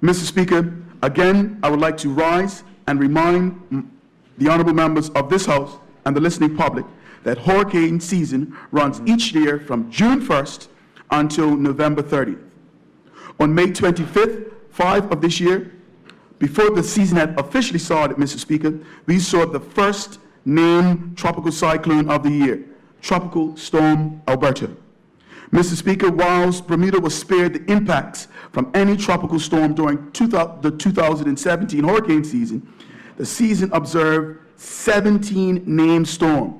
Mr. Speaker, again, I would like to rise and remind the honorable members of this House and the listening public that hurricane season runs each year from June 1st until November 30th. On May 25th, 5 of this year, before the season had officially started, Mr. Speaker, we saw the first named tropical cyclone of the year, Tropical Storm Alberto. Mr. Speaker, whilst Bermuda was spared the impacts from any tropical storm during the 2017 hurricane season, the season observed 17 named storms,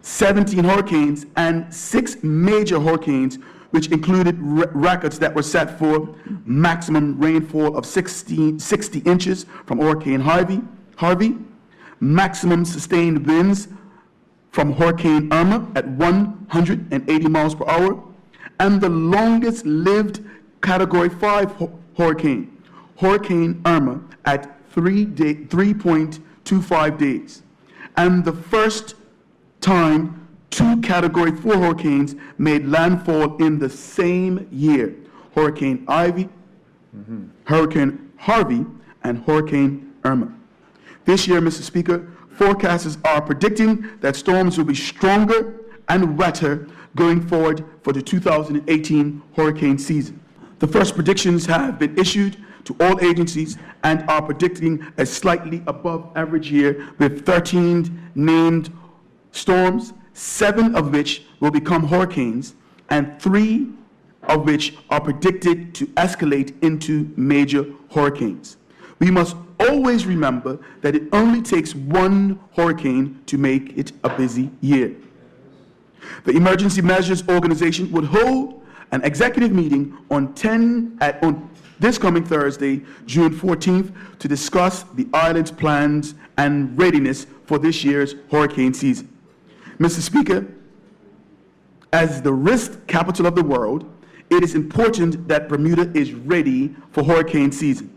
17 hurricanes, and 6 major hurricanes, which included records that were set for maximum rainfall of 60 inches from Hurricane Harvey, maximum sustained winds from Hurricane Irma at 180 miles per hour, and the longest lived Category 5 hurricane, Hurricane Irma, at 3.25 days. And the first time 2 Category 4 hurricanes made landfall in the same year, Hurricane Harvey, and Hurricane Irma. This year, Mr. Speaker, forecasters are predicting that storms will be stronger and wetter going forward for the 2018 hurricane season. The first predictions have been issued to all agencies and are predicting a slightly above average year with 13 named storms, 7 of which will become hurricanes, and 3 of which are predicted to escalate into major hurricanes. We must always remember that it only takes 1 hurricane to make it a busy year. The Emergency Measures Organization would hold an executive meeting on this coming Thursday, June 14th, to discuss the island's plans and readiness for this year's hurricane season. Mr. Speaker, as the risk capital of the world, it is important that Bermuda is ready for hurricane season.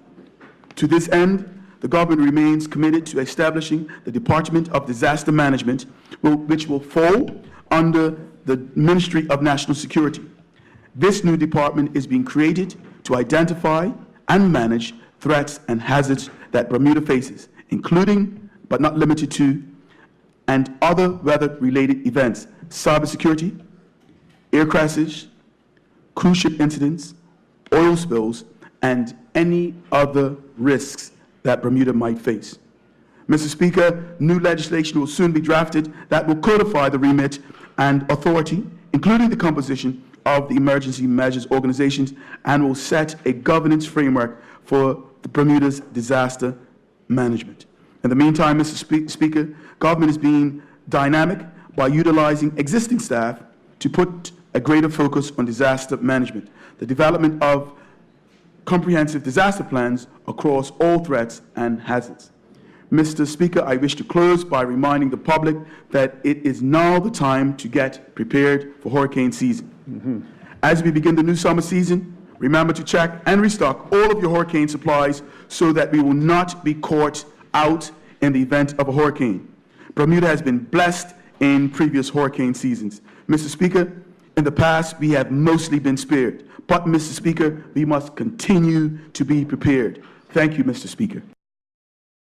To this end, the government remains committed to establishing the Department of Disaster Management, which will fall under the Ministry of National Security. This new department is being created to identify and manage threats and hazards that Bermuda faces, including, but not limited to, and other weather-related events, cybersecurity, air crashes, cruise ship incidents, oil spills, and any other risks that Bermuda might face. Mr. Speaker, new legislation will soon be drafted that will codify the remit and authority, including the composition of the emergency measures organizations, and will set a governance framework for the Bermuda's disaster management. In the meantime, Mr. Speaker, government is being dynamic by utilizing existing staff to put a greater focus on disaster management, the development of comprehensive disaster plans across all threats and hazards. Mr. Speaker, I wish to close by reminding the public that it is now the time to get prepared for hurricane season. As we begin the new summer season, remember to check and restock all of your hurricane supplies so that we will not be caught out in the event of a hurricane. Bermuda has been blessed in previous hurricane seasons. Mr. Speaker, in the past, we have mostly been spared. But, Mr. Speaker, we must continue to be prepared. Thank you, Mr. Speaker.